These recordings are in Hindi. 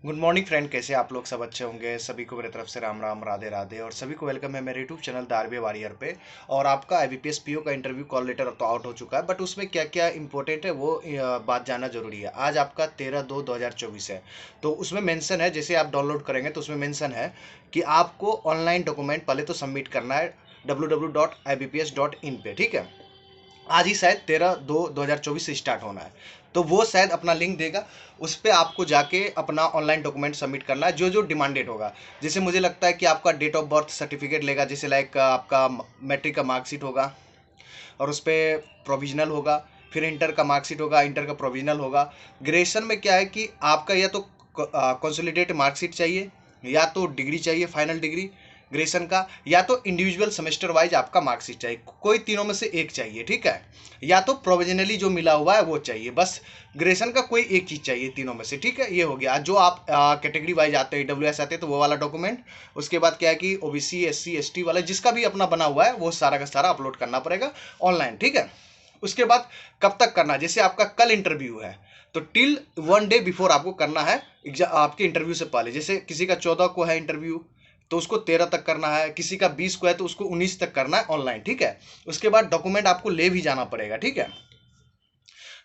गुड मॉर्निंग फ्रेंड, कैसे आप लोग सब अच्छे होंगे। सभी को मेरी तरफ से राम राम राधे राधे और सभी को वेलकम है मेरे YouTube channel the RBI warrior पे। और आपका आईबीपीएस पीओ का इंटरव्यू कॉल लेटर तो आउट हो चुका है, बट उसमें क्या क्या इंपॉर्टेंट है वो बात जानना जरूरी है। आज आपका 13/2/2024 है, तो उसमें मेंशन है, जैसे आप डाउनलोड करेंगे तो उसमें मेंशन है कि आपको ऑनलाइन डॉक्यूमेंट पहले तो सबमिट करना है www.ibps.in पे। ठीक है, आज ही शायद 13/2/2024 से स्टार्ट होना है, तो वो शायद अपना लिंक देगा। उस पर आपको जाके अपना ऑनलाइन डॉक्यूमेंट सबमिट करना है जो जो डिमांडेड होगा। जैसे मुझे लगता है कि आपका डेट ऑफ बर्थ सर्टिफिकेट लेगा, जैसे लाइक आपका मैट्रिक का मार्कशीट होगा और उस पर प्रोविजनल होगा, फिर इंटर का मार्कशीट होगा, इंटर का प्रोविजनल होगा। ग्रेजुएशन में क्या है कि आपका या तो कंसोलिडेट मार्कशीट चाहिए, या तो डिग्री चाहिए, फाइनल डिग्री ग्रेजुएशन का, या तो इंडिविजुअल सेमेस्टर वाइज आपका मार्कशीट चाहिए, कोई तीनों में से एक चाहिए। ठीक है, या तो प्रोविजनली जो मिला हुआ है वो चाहिए, बस ग्रेजुएशन का कोई एक चीज चाहिए तीनों में से। ठीक है, ये हो गया। जो आप कैटेगरी वाइज आते हैं, डब्ल्यू एस आते हैं, तो वो वाला डॉक्यूमेंट। उसके बाद क्या है कि ओबीसी एससी एसटी वाला जिसका भी अपना बना हुआ है वो सारा का सारा अपलोड करना पड़ेगा ऑनलाइन। ठीक है, उसके बाद कब तक करना, जैसे आपका कल इंटरव्यू है तो टिल 1 डे बिफोर आपको करना है। आपके इंटरव्यू से पहले, जैसे किसी का 14 को है इंटरव्यू तो उसको 13 तक करना है, किसी का 20 को है तो उसको 19 तक करना है ऑनलाइन। ठीक है, उसके बाद डॉक्यूमेंट आपको ले भी जाना पड़ेगा। ठीक है,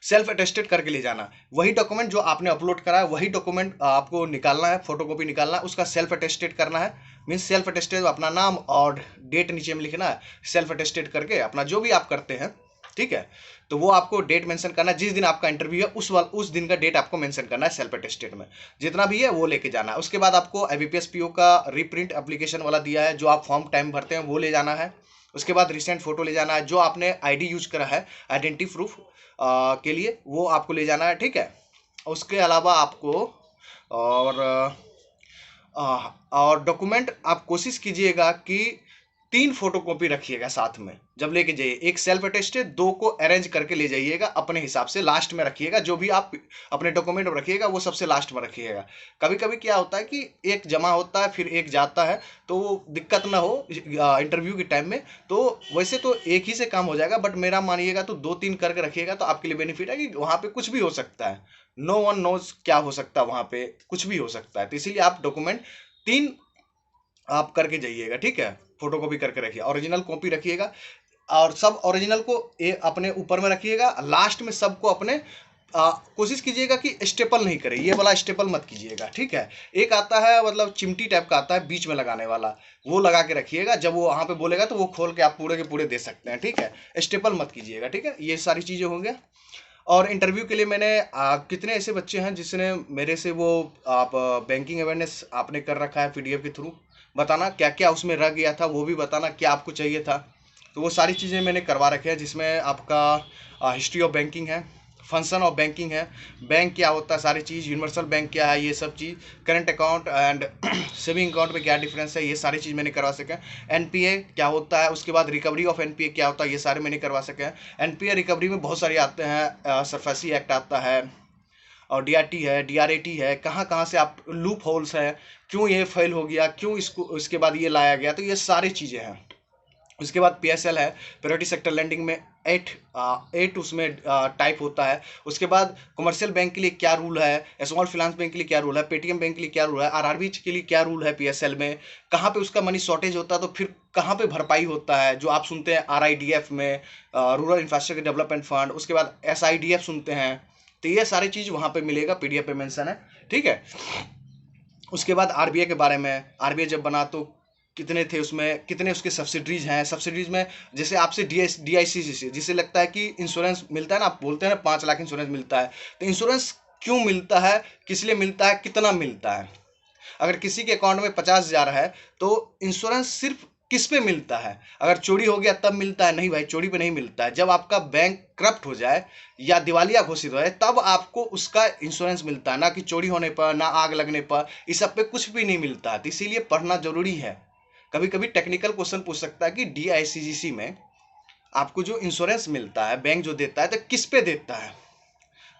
सेल्फ अटेस्टेड करके ले जाना। वही डॉक्यूमेंट जो आपने अपलोड करा है वही डॉक्यूमेंट आपको निकालना है, फोटोकॉपी निकालना है, उसका सेल्फ अटेस्टेड करना है। मीन्स सेल्फ अटेस्टेड अपना नाम और डेट नीचे में लिखना है, सेल्फ अटेस्टेड करके अपना जो भी आप करते हैं। ठीक है, तो वो आपको डेट मेंशन करना है, जिस दिन आपका इंटरव्यू है उस दिन का डेट आपको मेंशन करना है सेल्फ अटेस्टेड में। जितना भी है वो लेके जाना है। उसके बाद आपको आईबीपीएस पीओ का रीप्रिंट एप्लीकेशन वाला दिया है, जो आप फॉर्म टाइम भरते हैं वो ले जाना है। उसके बाद रिसेंट फोटो ले जाना है, जो आपने आईडी यूज करा है आइडेंटिटी प्रूफ के लिए वो आपको ले जाना है। ठीक है, उसके अलावा आपको और और डॉक्यूमेंट आप कोशिश कीजिएगा कि 3 फोटोकॉपी रखिएगा साथ में जब लेके जाइए। एक सेल्फ अटेस्टेड, 2 को अरेंज करके ले जाइएगा अपने हिसाब से, लास्ट में रखिएगा। जो भी आप अपने डॉक्यूमेंट रखिएगा वो सबसे लास्ट में रखिएगा। कभी कभी क्या होता है कि एक जमा होता है फिर एक जाता है, तो वो दिक्कत ना हो इंटरव्यू के टाइम में। तो वैसे तो एक ही से काम हो जाएगा, बट मेरा मानिएगा तो 2-3 करके रखिएगा तो आपके लिए बेनिफिट है कि वहाँ पे कुछ भी हो सकता है। नो वन नोज क्या हो सकता है, वहाँ पे कुछ भी हो सकता है। तो इसीलिए आप डॉक्यूमेंट 3 आप करके जाइएगा। ठीक है, फोटोकॉपी करके रखिए, ओरिजिनल कॉपी रखिएगा और सब ओरिजिनल को अपने ऊपर में रखिएगा। लास्ट में सबको अपने कोशिश कीजिएगा कि स्टेपल नहीं करें, ये वाला स्टेपल मत कीजिएगा। ठीक है, एक आता है मतलब चिमटी टाइप का आता है बीच में लगाने वाला, वो लगा के रखिएगा। जब वो वहां पे बोलेगा तो वो खोल के आप पूरे के पूरे दे सकते हैं। ठीक है, स्टेपल मत कीजिएगा। ठीक है, ये सारी चीजें हो गया। और इंटरव्यू के लिए मैंने कितने ऐसे बच्चे हैं जिसने मेरे से वो आप बैंकिंग अवेयरनेस आपने कर रखा है पीडीएफ के थ्रू, बताना क्या क्या उसमें रह गया था, वो भी बताना क्या आपको चाहिए था। तो वो सारी चीज़ें मैंने करवा रखे हैं, जिसमें आपका हिस्ट्री ऑफ बैंकिंग है, फंक्शन ऑफ बैंकिंग है, बैंक क्या होता है, सारी चीज़, यूनिवर्सल बैंक क्या है, ये सब चीज़, current account and saving account में क्या डिफरेंस है, ये सारी चीज़ मैंने करवा सके। एनपीए क्या होता है, उसके बाद रिकवरी ऑफ एनपीए क्या होता है, ये सारे मैंने करवा सके हैं। एनपीए रिकवरी में बहुत सारे आते हैं, सरफेसी एक्ट आता है और डीआरटी है, डीआरएटी है, कहाँ कहाँ से आप लूप होल्स है, क्यों ये फेल हो गया, क्यों इसको उसके बाद ये लाया गया, तो ये सारी चीज़ें हैं। उसके बाद पीएसएल है, प्रायोरिटी सेक्टर लैंडिंग में 8 उसमें टाइप होता है। उसके बाद कमर्शियल बैंक के लिए क्या रूल है, स्मॉल फाइनेंस बैंक के लिए क्या रूल है, पेटीएम बैंक के लिए क्या रूल है, आरआरबी के लिए क्या रूल है, पीएसएल में कहाँ पे उसका मनी शॉर्टेज होता है तो फिर कहाँ पे भरपाई होता है, जो आप सुनते हैं आरआईडीएफ में, रूरल इंफ्रास्ट्रक्चर डेवलपमेंट फंड। उसके बाद एसआईडीएफ सुनते हैं, तो ये सारी चीज़ वहाँ पे मिलेगा, पीडीएफ पे मेंशन है। ठीक है, उसके बाद आरबीआई के बारे में, आरबीआई जब बना तो कितने थे उसमें, कितने उसके सब्सिडरीज हैं, सब्सिडरीज में जैसे आपसे डीआईसी जिसे लगता है कि इंश्योरेंस मिलता है ना, आप बोलते हैं ना 5 लाख इंश्योरेंस मिलता है, तो इंश्योरेंस क्यों मिलता है, किस लिए मिलता है, कितना मिलता है। अगर किसी के अकाउंट में 50,000 है तो इंश्योरेंस सिर्फ किस पे मिलता है, अगर चोरी हो गया तब मिलता है? नहीं भाई, चोरी पे नहीं मिलता है। जब आपका बैंक करप्ट हो जाए या दिवालिया घोषित हो जाए तब आपको उसका इंश्योरेंस मिलता है, ना कि चोरी होने पर, ना आग लगने पर, इस सब पे कुछ भी नहीं मिलता है। तो इसीलिए पढ़ना जरूरी है। कभी कभी टेक्निकल क्वेश्चन पूछ सकता है कि डीआईसीजीसी में आपको जो इंश्योरेंस मिलता है बैंक जो देता है तो किस पे देता है,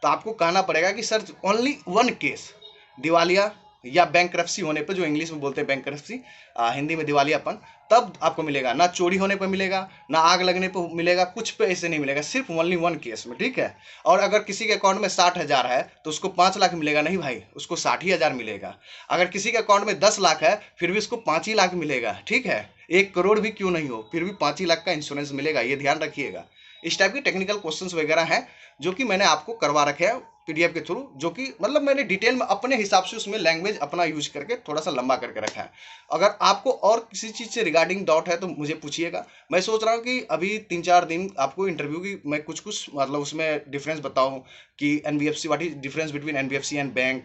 तो आपको कहना पड़ेगा कि सर ओनली वन केस, दिवालिया या बैंकरप्सी होने पे, जो इंग्लिश में बोलते हैं बैंकरप्सी, हिंदी में दिवालियापन, तब आपको मिलेगा। ना चोरी होने पर मिलेगा, ना आग लगने पर मिलेगा, कुछ पे ऐसे नहीं मिलेगा, सिर्फ ओनली वन केस में, ठीक है। और अगर किसी के अकाउंट में 60,000 है तो उसको 5 लाख मिलेगा नहीं भाई, उसको 60,000 मिलेगा। अगर किसी के अकाउंट में 10 लाख है फिर भी उसको 5 ही लाख मिलेगा, ठीक है। 1 करोड़ भी क्यों नहीं हो, फिर भी 5 ही लाख का इंश्योरेंस मिलेगा, ये ध्यान रखिएगा। इस टाइप की टेक्निकल क्वेश्चंस वगैरह हैं जो कि मैंने आपको करवा रखे हैं पीडीएफ के थ्रू, जो कि मतलब मैंने डिटेल में अपने हिसाब से उसमें लैंग्वेज अपना यूज करके थोड़ा सा लंबा करके रखा है। अगर आपको और किसी चीज़ से रिगार्डिंग डाउट है तो मुझे पूछिएगा। मैं सोच रहा हूँ कि अभी 3-4 दिन आपको इंटरव्यू की मैं कुछ कुछ मतलब उसमें डिफरेंस बताऊँ कि NBFC, what is difference between NBFC and bank,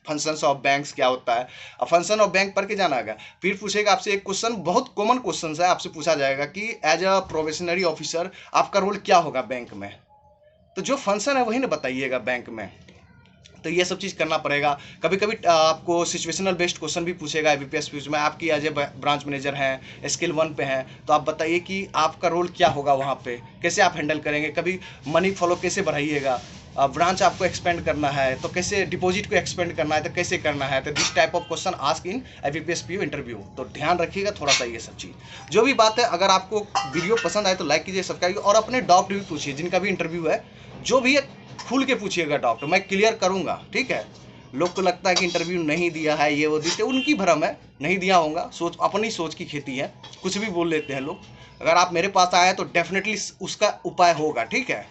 functions of banks क्या होता है। अब फंक्शन ऑफ बैंक पढ़ के जाना है। फिर पूछेगा आपसे एक क्वेश्चन, बहुत कॉमन क्वेश्चन है, आपसे पूछा जाएगा कि एज अ प्रोबेशनरी ऑफिसर आपका रोल क्या होगा बैंक में, तो जो फंक्शन है वही ना बताइएगा बैंक में। तो ये सब चीज़ करना पड़ेगा। कभी कभी आपको सिचुएशनल बेस्ड क्वेश्चन भी पूछेगा यूपीएससी में। आपकी एज ए ब्रांच मैनेजर हैं, स्किल 1 पे हैं, तो आप बताइए कि आपका रोल क्या होगा वहाँ पे, कैसे आप हैंडल करेंगे। कभी मनी फ्लो कैसे बढ़ाइएगा, ब्रांच आपको एक्सपेंड करना है तो कैसे, डिपॉजिट को एक्सपेंड करना है तो कैसे करना है। तो this type of question ask in IBPS interview. तो ध्यान रखिएगा थोड़ा सा ये सब चीज़। जो भी बात है, अगर आपको वीडियो पसंद आए तो लाइक कीजिए, सब्सक्राइब कीजिए, और अपने डाउट भी पूछिए, जिनका भी इंटरव्यू है जो भी है खुल के पूछिएगा डाउट, मैं क्लियर करूंगा, ठीक है। लोग को लगता है कि इंटरव्यू नहीं दिया है, ये वो दिखते, उनकी भ्रम है, नहीं दिया होगा, सोच अपनी सोच की खेती है, कुछ भी बोल लेते हैं लोग। अगर आप मेरे पास आए तो डेफिनेटली उसका उपाय होगा, ठीक है।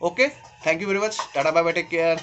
Okay, thank you very much, tata bye bye, take care.